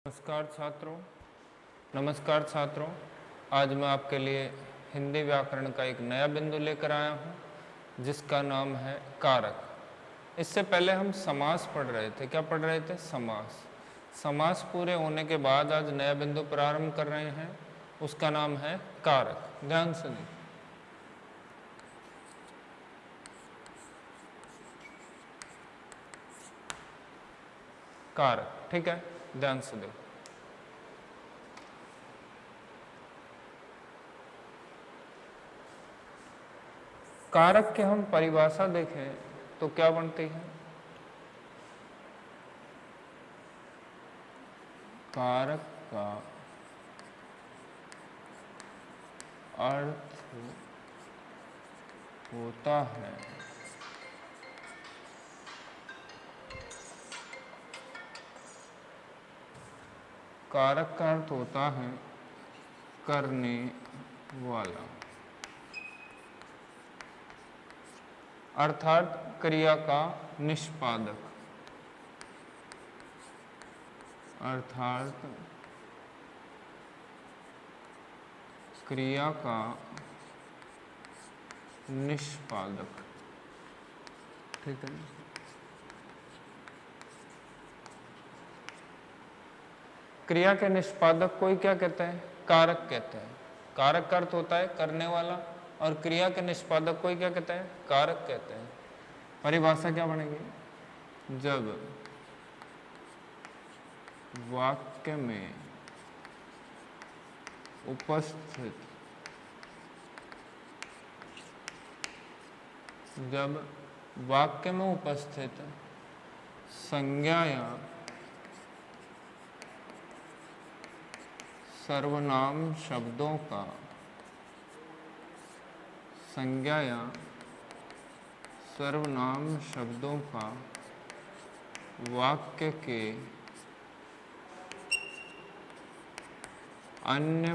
नमस्कार छात्रों, आज मैं आपके लिए हिंदी व्याकरण का एक नया बिंदु लेकर आया हूँ जिसका नाम है कारक। इससे पहले हम समास पढ़ रहे थे। क्या पढ़ रहे थे? समास। समास पूरे होने के बाद आज नया बिंदु प्रारंभ कर रहे हैं, उसका नाम है कारक। ध्यान से देखिए। कारक, ठीक है, ध्यान से देखो। कारक की हम परिभाषा देखें तो क्या बनती है? कारक का अर्थ होता है कारक का अर्थ होता है करने वाला, अर्थात क्रिया का निष्पादक। अर्थात क्रिया का निष्पादक, ठीक है। क्रिया के निष्पादक को ही क्या कहते हैं? कारक कहते हैं। कारक का अर्थ होता है करने वाला, और क्रिया के निष्पादक को ही क्या कहते हैं? कारक कहते हैं। परिभाषा क्या बनेगी? जब वाक्य में उपस्थित संज्ञा या सर्वनाम शब्दों का वाक्य के अन्य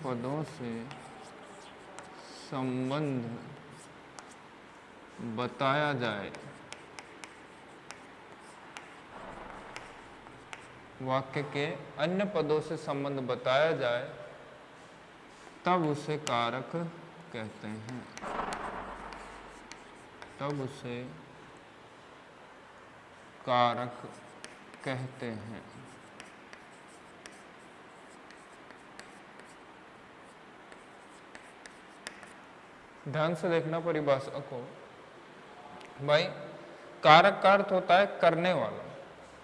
पदों से संबंध बताया जाए, वाक्य के अन्य पदों से संबंध बताया जाए, तब उसे कारक कहते हैं। तब उसे कारक कहते हैं। ध्यान से देखना परिभाषा को। भाई, कारक का अर्थ होता है करने वाला।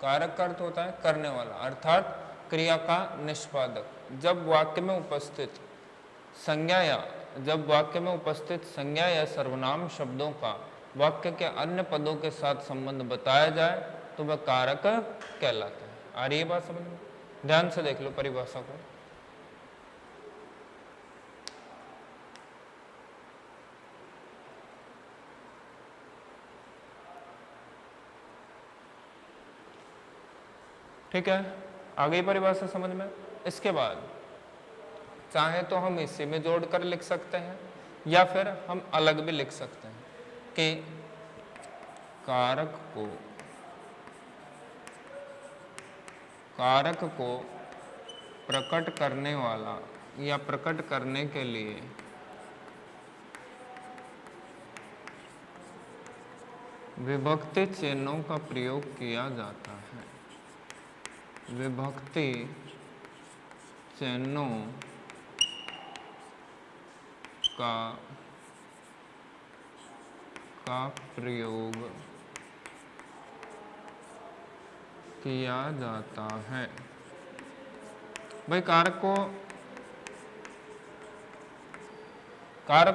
कारक का अर्थ होता है करने वाला, अर्थात क्रिया का निष्पादक। जब वाक्य में उपस्थित संज्ञा या सर्वनाम शब्दों का वाक्य के अन्य पदों के साथ संबंध बताया जाए तो वह कारक कहलाता है। आ रही है बात समझ में? ध्यान से देख लो परिभाषा को। ठीक है, आ गई परिभाषा समझ में? इसके बाद चाहे तो हम इसी में जोड़कर लिख सकते हैं या फिर हम अलग भी लिख सकते हैं कि कारक को प्रकट करने वाला या प्रकट करने के लिए विभक्ति चिन्हों का प्रयोग किया जाता है। विभक्ति चिन्हों का प्रयोग किया जाता है। भाई, कारक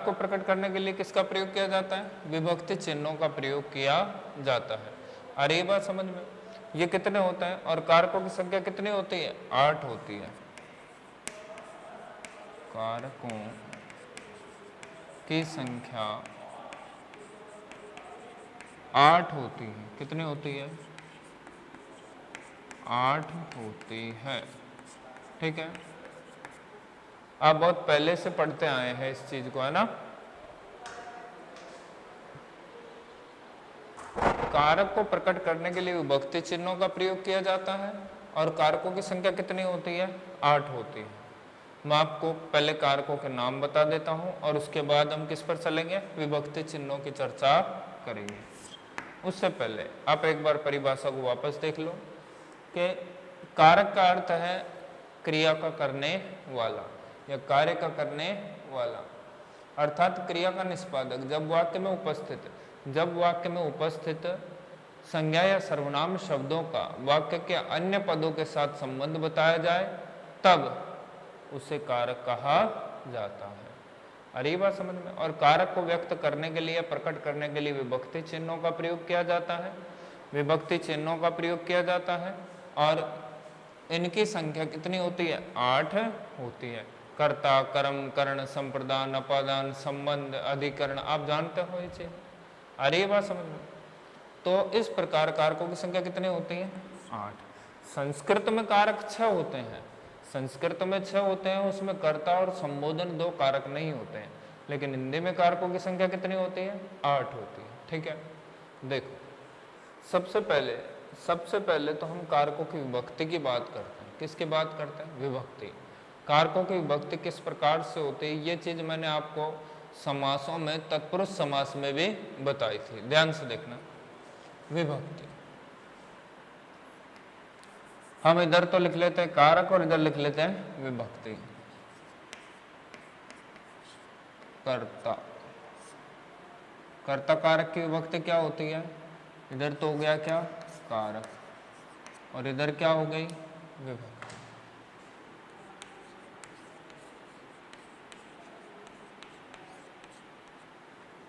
को प्रकट करने के लिए किसका प्रयोग किया जाता है? विभक्ति चिन्हों का प्रयोग किया जाता है। अरे ये बात समझ में? ये कितने होते हैं और कारकों की संख्या कितनी होती है? 8 होती है। कारकों की संख्या 8 होती है। कितनी होती है? 8 होती है, ठीक है। आप बहुत पहले से पढ़ते आए हैं इस चीज को, है ना? कारक को प्रकट करने के लिए विभक्ति चिन्हों का प्रयोग किया जाता है और कारकों की संख्या कितनी होती है? 8 होती है। मैं आपको पहले कारकों के नाम बता देता हूं और उसके बाद हम किस पर चलेंगे? विभक्ति चिन्हों की चर्चा करेंगे। उससे पहले आप एक बार परिभाषा को वापस देख लो कि कारक का अर्थ है क्रिया का करने वाला या कार्य का करने वाला, अर्थात क्रिया का निष्पादक। जब वाक्य में उपस्थित संज्ञा या सर्वनाम शब्दों का वाक्य के अन्य पदों के साथ संबंध बताया जाए तब उसे कारक कहा जाता है। अरे बात समझ में। और कारक को व्यक्त करने के लिए, प्रकट करने के लिए विभक्ति चिन्हों का प्रयोग किया जाता है। विभक्ति चिन्हों का प्रयोग किया जाता है और इनकी संख्या कितनी होती है? 8 होती है। कर्ता, कर्म, करण, संप्रदान, अपादान, संबंध, अधिकरण, आप जानते हो ये चीज। अरे बात समझ में। तो इस प्रकार कारकों की संख्या कितनी होती है? 8। संस्कृत में कारक 6 होते हैं। संस्कृत में 6 होते हैं, उसमें कर्ता और संबोधन 2 कारक नहीं होते हैं। लेकिन हिंदी में कारकों की संख्या कितनी होती है? 8 होती है। ठीक है, देखो सबसे पहले तो हम कारकों की विभक्ति की बात करते हैं। किसकी बात करते हैं? विभक्ति। कारकों की विभक्ति किस प्रकार से होती है ये चीज मैंने आपको समासों में, तत्पुरुष समास में भी बताई थी। ध्यान से देखना। विभक्ति हम इधर तो लिख लेते हैं कारक और इधर लिख लेते हैं विभक्ति। कर्ता कारक की विभक्ति क्या होती है? इधर तो हो गया क्या? कारक, और इधर क्या हो गई? विभक्ति।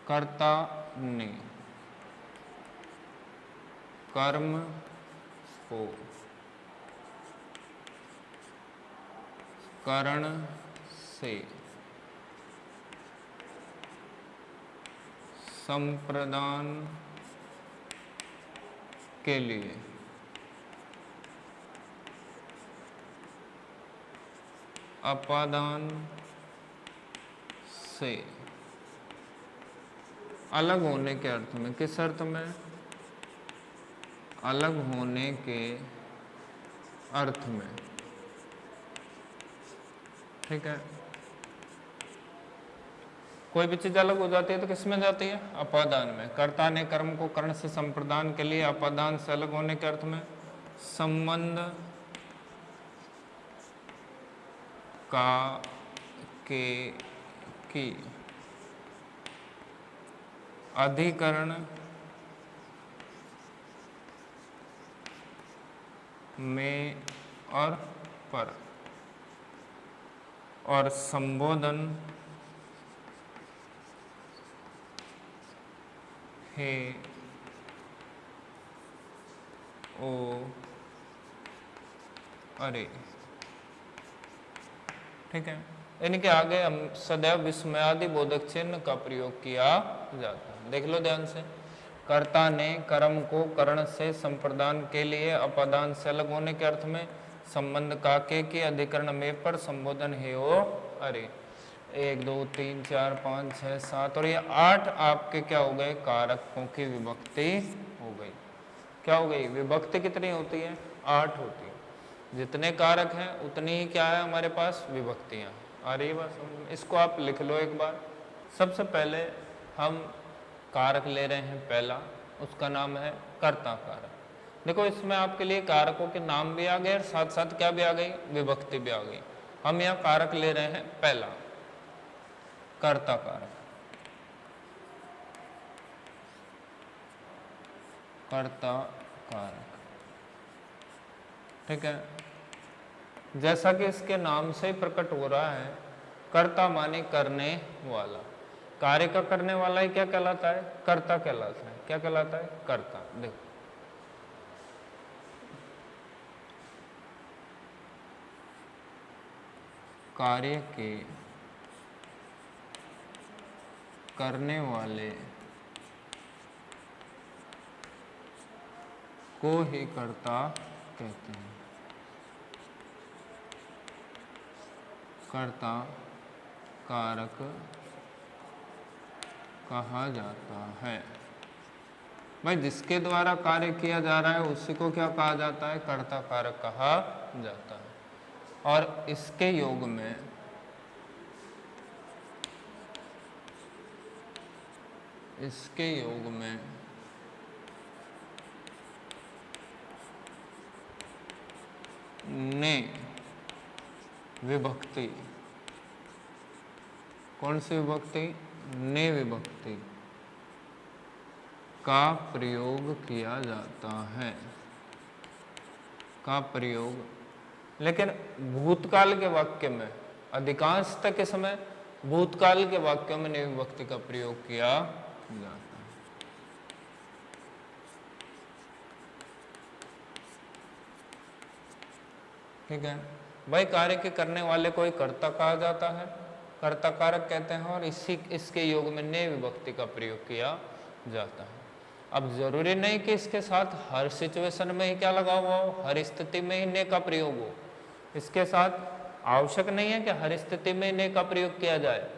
कर्ता ने कर्म को करण से संप्रदान के लिए अपादान से अलग होने के अर्थ में। किस अर्थ में? अलग होने के अर्थ में। ठीक है, कोई भी चीज अलग हो जाती है तो किस में जाती है? अपादान में। कर्ता ने कर्म को कर्ण से संप्रदान के लिए अपादान से अलग होने के अर्थ में संबंध का के की अधिकरण में और पर और संबोधन हे ओ अरे। ठीक है, इनके आगे हम सदैव विस्मयादि बोधक चिन्ह का प्रयोग किया जाता है। देख लो ध्यान से। कर्ता ने कर्म को कर्ण से संप्रदान के लिए अपादान से अलग होने के अर्थ में संबंध काके के अधिकरण में पर संबोधन है ओ अरे। 1 2 3 4 5 6 7 और ये 8 आपके क्या हो गए? कारकों की विभक्ति हो गई। क्या हो गई? विभक्ति कितनी होती है? 8 होती है। जितने कारक हैं उतनी ही क्या है हमारे पास? विभक्तियां। आ रही बात समझ में? इसको आप लिख लो एक बार। सबसे पहले हम कारक ले रहे हैं पहला, उसका नाम है कर्ता कारक। देखो इसमें आपके लिए कारकों के नाम भी आ गए और साथ साथ क्या भी आ गई? विभक्ति भी आ गई। हम यहाँ कारक ले रहे हैं पहला, कर्ता कारक। कर्ता कारक, ठीक है। जैसा कि इसके नाम से ही प्रकट हो रहा है, कर्ता माने करने वाला। कार्य का करने वाला ही क्या कहलाता है? कर्ता कहलाता है। क्या कहलाता है? कर्ता। देखो कार्य के करने वाले को ही कर्ता कहते हैं। कर्ता कारक कहा जाता है। भाई जिसके द्वारा कार्य किया जा रहा है उसी को क्या कहा जाता है, कर्ता कारक कहा जाता है। और इसके योग में ने विभक्ति, कौन सी विभक्ति, ने विभक्ति का प्रयोग किया जाता है, का प्रयोग। लेकिन भूतकाल के वाक्य में अधिकांशतः के समय भूतकाल के वाक्यों में ने विभक्ति का प्रयोग किया जाता है। ठीक है भाई, कार्य के करने वाले को ही कर्ता कहा जाता है, कर्ता कारक कहते हैं, और इसके योग में ने विभक्ति का प्रयोग किया जाता है। अब जरूरी नहीं कि इसके साथ हर सिचुएशन में ही क्या लगा हुआ हो, हर स्थिति में ही ने का प्रयोग हो। इसके साथ आवश्यक नहीं है कि हर स्थिति में ने का प्रयोग किया जाए।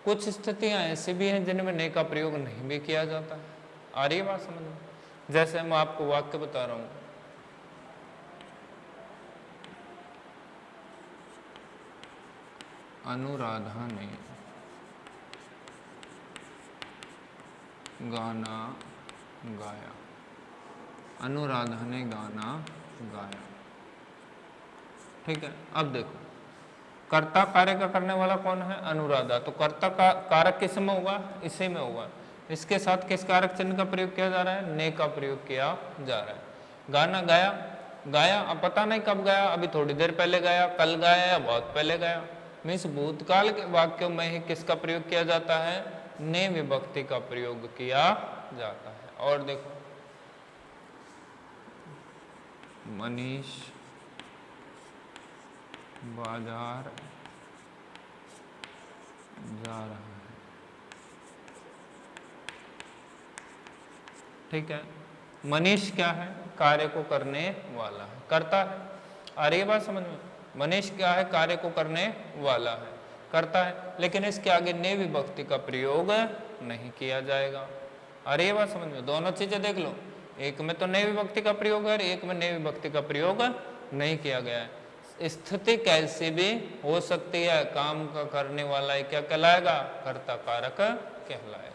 कुछ स्थितियां ऐसी भी हैं जिनमें ने का प्रयोग नहीं भी किया जाता है। आ रही है बात समझ में? जैसे मैं आपको वाक्य बता रहा हूं, अनुराधा ने गाना गाया, अनुराधा ने गाना गाया। ठीक है, अब देखो कर्ता कार्य का करने वाला कौन है, अनुराधा। तो कर्ता का कारक किस में होगा, इसी में होगा। इसके साथ किस कारक चिन्ह का प्रयोग किया जा रहा है, ने का प्रयोग किया जा रहा है। गाना गाया, गाया अब पता नहीं कब गाया, अभी थोड़ी देर पहले गाया, कल गाया या बहुत पहले गाया। मीन्स भूतकाल के वाक्यों में ही किसका प्रयोग किया जाता है, ने विभक्ति का प्रयोग किया जाता है। और देखो मनीष बाजार जा रहा है। ठीक है, मनीष क्या है, कार्य को करने वाला है, करता है। आ रही है बात समझ में? मनीष क्या है, कार्य को करने वाला है, करता है, लेकिन इसके आगे ने विभक्ति का प्रयोग नहीं किया जाएगा। आ रही है बात समझ में? दोनों चीजें देख लो, एक में तो ने विभक्ति का प्रयोग है, एक में ने विभक्ति का प्रयोग नहीं किया गया है। स्थिति कैसी भी हो सकती है, काम का करने वाला ही क्या कहलाएगा, कर्ता कारक कहलाएगा।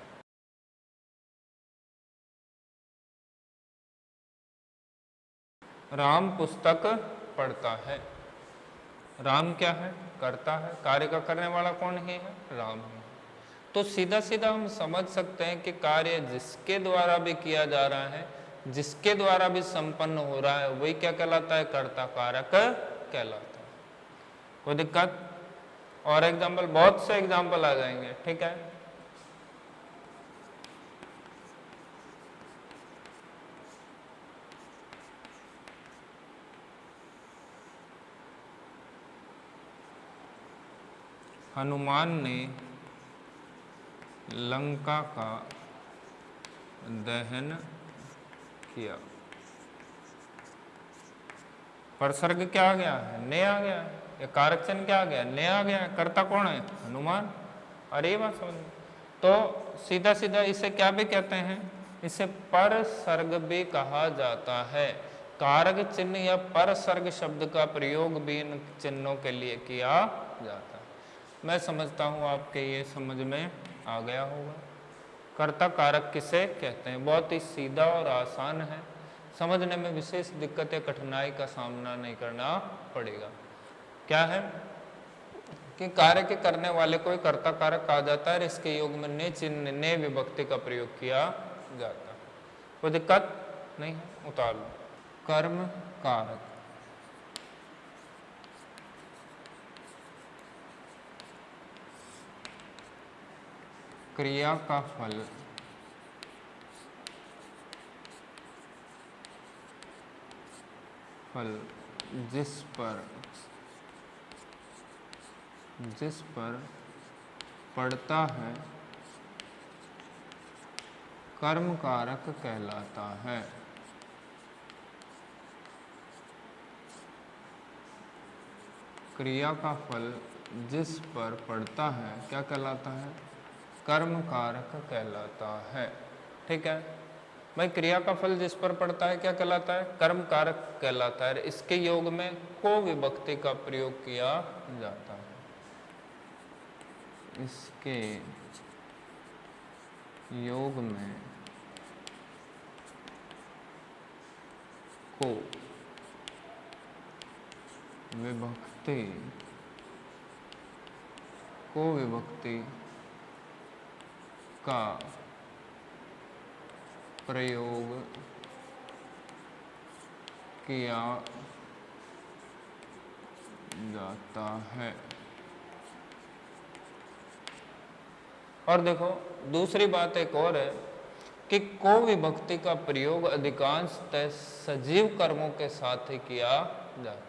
राम पुस्तक पढ़ता है, राम क्या है, करता है, कार्य का करने वाला कौन ही है, राम है। तो सीधा सीधा हम समझ सकते हैं कि कार्य जिसके द्वारा भी किया जा रहा है, जिसके द्वारा भी संपन्न हो रहा है, वही क्या कहलाता है, कर्ता कारक कहलाता है। कोई दिक्कत? और एग्जाम्पल, बहुत से एग्जाम्पल आ जाएंगे। ठीक है, हनुमान ने लंका का दहन किया। परसर्ग क्या आ गया है, ने आ गया है। ये कारक चिन्ह क्या आ गया, ने आ गया है। कर्ता कौन है, हनुमान। अरे ये बात समझ में? तो सीधा सीधा इसे क्या भी कहते हैं, इसे परसर्ग भी कहा जाता है। कारक चिन्ह या परसर्ग शब्द का प्रयोग भी इन चिन्हों के लिए किया जाता है। मैं समझता हूँ आपके ये समझ में आ गया होगा। कर्ता कारक किसे कहते हैं, बहुत ही सीधा और आसान है, समझने में विशेष दिक्कत या कठिनाई का सामना नहीं करना पड़ेगा। क्या है कि कार्य के करने वाले को कर्ता कारक कहा जाता है, इसके योग में ने चिन्ह, ने विभक्ति का प्रयोग किया जाता है। कोई दिक्कत नहीं है, उतार लो। कर्म कारक, क्रिया का फल, जिस पर पड़ता है, कर्म कारक कहलाता है। क्रिया का फल जिस पर पड़ता है क्या कहलाता है, कर्म कारक कहलाता है। ठीक है, भाई क्रिया का फल जिस पर पड़ता है क्या कहलाता है? कर्म कारक कहलाता है। इसके योग में को विभक्ति का प्रयोग किया जाता है। इसके योग में को विभक्ति का प्रयोग किया जाता है। और देखो दूसरी बात एक और है कि को विभक्ति का प्रयोग अधिकांशतः सजीव कर्मों के साथ ही किया जाता है।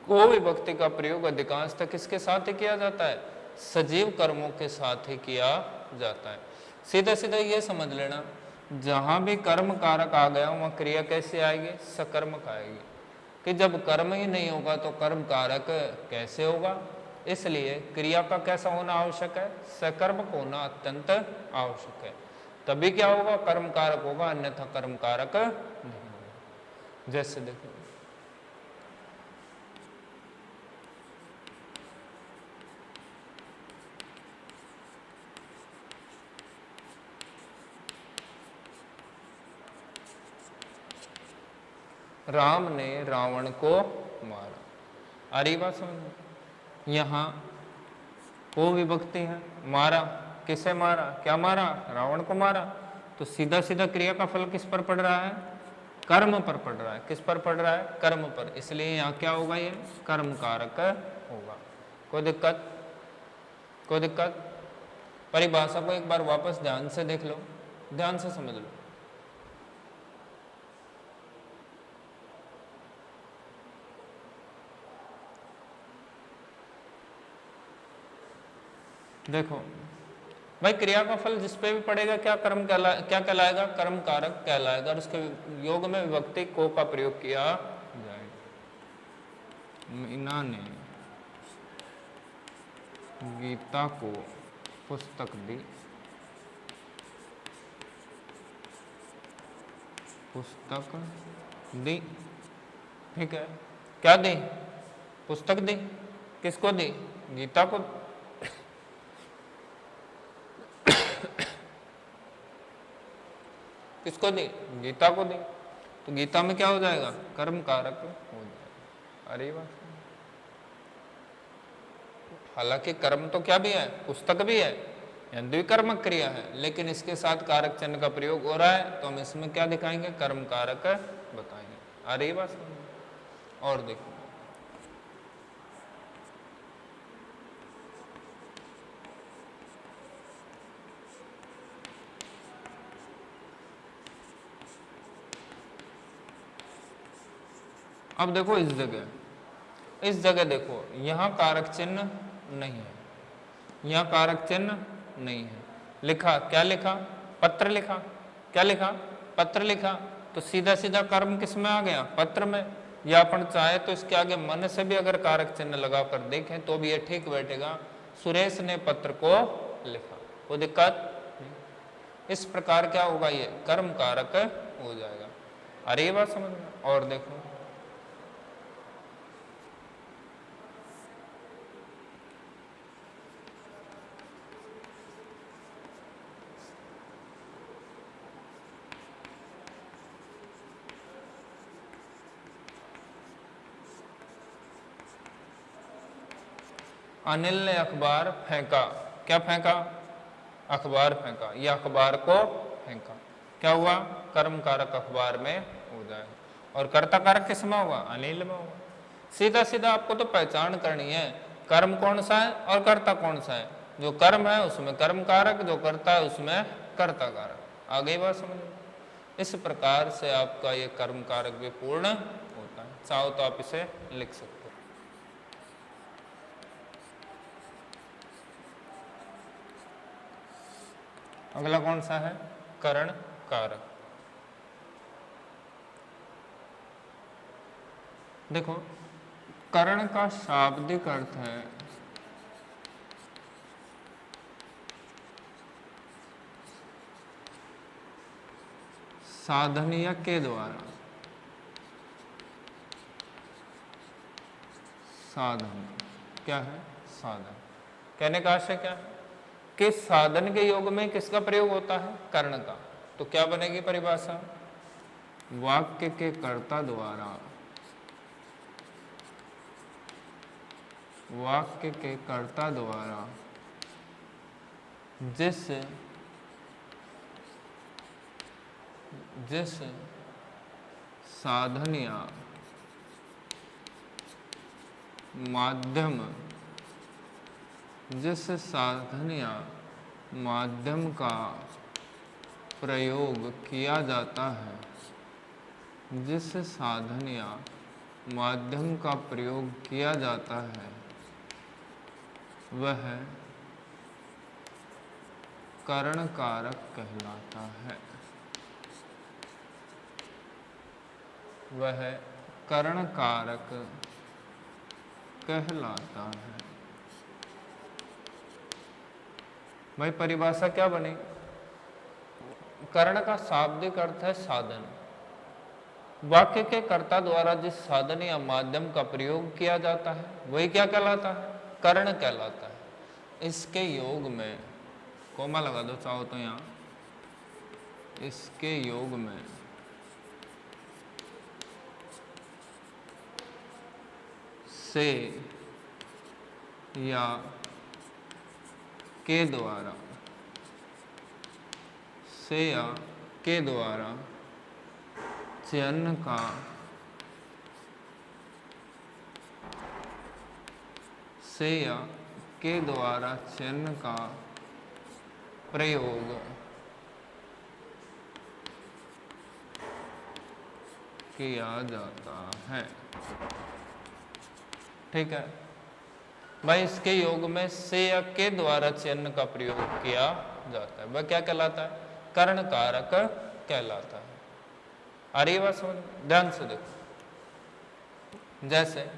को विभक्ति का प्रयोग अधिकांशतः किसके साथ ही किया जाता है? सजीव कर्मों के साथ ही किया जाता है। सीधा सीधा ये समझ लेना, जहां भी कर्म कारक आ गया वहां क्रिया कैसे आएगी? सकर्मक आएगी। कि जब कर्म ही नहीं होगा तो कर्म कारक कैसे होगा? इसलिए क्रिया का कैसा होना आवश्यक है? सकर्मक होना अत्यंत आवश्यक है। तभी क्या होगा? कर्म कारक होगा, अन्यथा कर्म कारक नहीं होगा। जैसे देखो राम ने रावण को मारा। अरे बात समझ, यहाँ को विभक्ति है, मारा, किसे मारा? क्या मारा? रावण को मारा। तो सीधा सीधा क्रिया का फल किस पर पड़ रहा है? कर्म पर पड़ रहा है। किस पर पड़ रहा है? कर्म पर। इसलिए यहाँ क्या होगा? ये कर्म कारक होगा। कोई दिक्कत? कोई दिक्कत? परिभाषा को एक बार वापस ध्यान से देख लो, ध्यान से समझ लो। देखो भाई क्रिया का फल जिस पे भी पड़ेगा क्या क्या कहलाएगा? कर्म कारक कहलाएगा। और उसके योग में विभक्ति को का प्रयोग किया जाएगा। मीना ने गीता को पुस्तक दी। पुस्तक दी, ठीक है। क्या दी? पुस्तक दी। किसको दी? गीता को। किसको दी? गीता को दी। तो गीता में क्या हो जाएगा? कर्म कारक हो जाएगा। अरे वाह, हालांकि कर्म तो क्या भी है? पुस्तक भी है, द्विकर्मक क्रिया है, लेकिन इसके साथ कारक चिन्ह का प्रयोग हो रहा है तो हम इसमें क्या दिखाएंगे? कर्म कारक बताएंगे। अरे वाह, और देखो अब देखो इस जगह देखो, यहाँ कारक चिन्ह नहीं है, यहाँ कारक चिन्ह नहीं है। लिखा क्या? लिखा पत्र लिखा। क्या लिखा? पत्र लिखा। तो सीधा सीधा कर्म किस में आ गया? पत्र में। या अपन चाहे तो इसके आगे मन से भी अगर कारक चिन्ह लगाकर देखें तो भी ये ठीक बैठेगा। सुरेश ने पत्र को लिखा। कोई दिक्कत? इस प्रकार क्या होगा? ये कर्म कारक हो जाएगा। अरे ये बात समझ में? और देखो अनिल ने अखबार फेंका। क्या फेंका? अखबार फेंका। या अखबार को फेंका। क्या हुआ? कर्म कारक अखबार में हो जाएगा। और कर्ता कारक किस में होगा? अनिल में होगा। सीधा सीधा आपको तो पहचान करनी है कर्म कौन सा है और कर्ता कौन सा है। जो कर्म है उसमें कर्म कारक, जो कर्ता है उसमें कर्ता कारक। आगे बात समझ। इस प्रकार से आपका ये कर्म कारक भी पूर्ण होता है। चाहो तो आप इसे लिख सकते हो। अगला कौन सा है? करण कारक। देखो करण का शाब्दिक अर्थ है साधन या के द्वारा, साधन क्या है, साधन। कहने का आशय क्या है कि साधन के योग में किसका प्रयोग होता है, कर्ण का। तो क्या बनेगी परिभाषा, वाक्य के कर्ता द्वारा, वाक्य के कर्ता द्वारा जिस साधन या माध्यम, जिस साधन या माध्यम का प्रयोग किया जाता है, जिस साधन या माध्यम का प्रयोग किया जाता है वह करण कारक कहलाता है, वह करण कारक कहलाता है। भाई परिभाषा क्या बनी, कर्ण का शाब्दिक अर्थ है साधन, वाक्य के कर्ता द्वारा जिस साधन या माध्यम का प्रयोग किया जाता है वही क्या कहलाता है, कर्ण कहलाता है। इसके योग में कोमा लगा दो चाहो तो, यहाँ इसके योग में से या के द्वारा, से या के द्वारा चयन का से या के द्वारा चयन का प्रयोग किया जाता है। ठीक है भाई, इसके योग में से या के द्वारा चयन का प्रयोग किया जाता है, वह क्या कहलाता है, कर्ण कारक कहलाता है। आ रही बात समझ, ध्यान से देखो। जैसे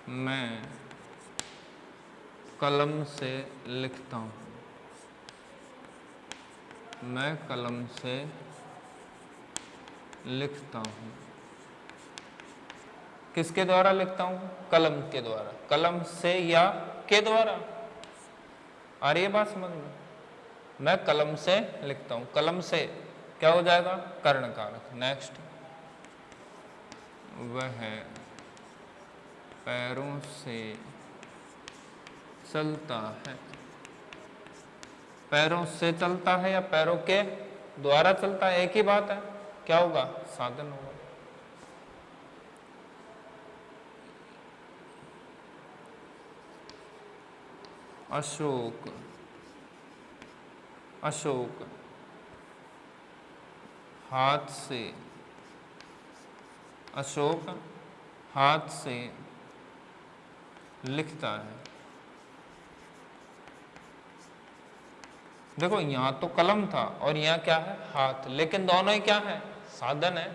मैं कलम से लिखता हूँ, मैं कलम से लिखता हूँ, किसके द्वारा लिखता हूँ, कलम के द्वारा, कलम से या के द्वारा। आ रही है बात समझ में, मैं कलम से लिखता हूँ, कलम से क्या हो जाएगा, कर्ण कारक। नेक्स्ट, वह पैरों से चलता है, पैरों से चलता है या पैरों के द्वारा चलता है, एक ही बात है, क्या होगा, साधन होगा। अशोक, अशोक हाथ से, अशोक हाथ से लिखता है। देखो यहां तो कलम था और यहां क्या है, हाथ, लेकिन दोनों ही क्या है, साधन है,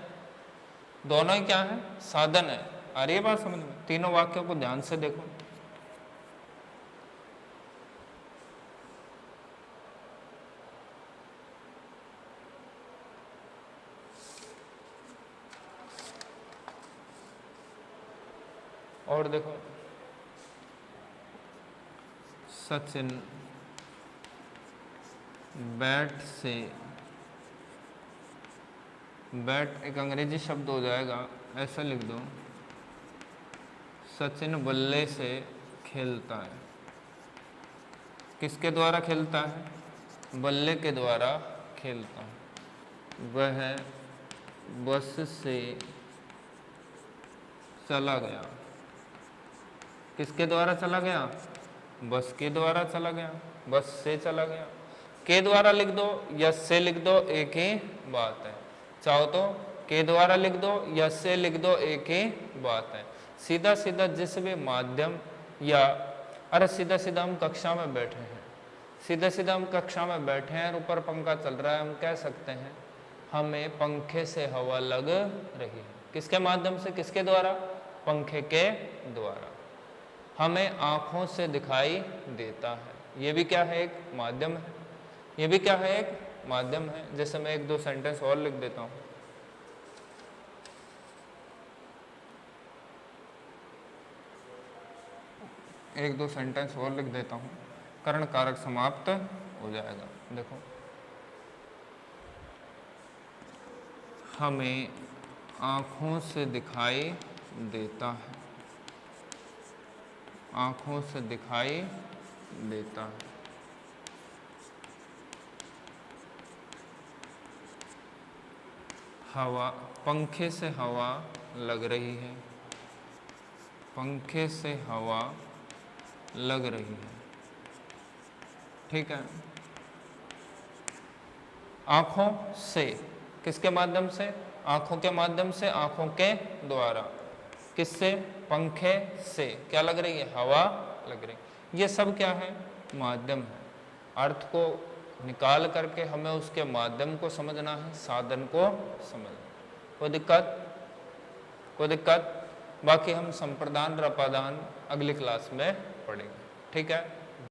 दोनों ही क्या है, साधन है। आ रही है बात समझ में, तीनों वाक्यों को ध्यान से देखो। और देखो, सचिन बैट से, बैट एक अंग्रेजी शब्द हो जाएगा, ऐसा लिख दो, सचिन बल्ले से खेलता है, किसके द्वारा खेलता है, बल्ले के द्वारा खेलता है। वह बस से चला गया, किसके द्वारा चला गया, बस के द्वारा चला गया, बस से चला गया। के द्वारा लिख दो या से लिख दो, एक ही बात है। चाहो तो के द्वारा लिख दो या से लिख दो, एक ही बात है। सीधा सीधा जिस भी माध्यम या, अरे सीधा सीधा हम कक्षा में बैठे हैं, सीधा सीधा हम कक्षा में बैठे हैं और ऊपर पंखा चल रहा है, हम कह सकते हैं हमें पंखे से हवा लग रही है। किसके माध्यम से, किसके द्वारा, पंखे के द्वारा। हमें आँखों से दिखाई देता है, ये भी क्या है, एक माध्यम है। ये भी क्या है, एक माध्यम है। जैसे मैं एक दो सेंटेंस और लिख देता हूँ। एक दो सेंटेंस और लिख देता हूँ, कर्ण कारक समाप्त हो जाएगा। देखो, हमें आँखों से दिखाई देता है, आँखों से दिखाई देता है। हवा, पंखे से हवा लग रही है, पंखे से हवा लग रही है। ठीक है। आँखों से, किसके माध्यम से, आँखों के माध्यम से, आँखों के द्वारा, किससे, पंखे से क्या लग रही है, हवा लग रही। ये सब क्या है, माध्यम है। अर्थ को निकाल करके हमें उसके माध्यम को समझना है, साधन को समझना। कोई दिक्कत, कोई दिक्कत? बाकी हम संप्रदान और अपादान अगली क्लास में पढ़ेंगे। ठीक है।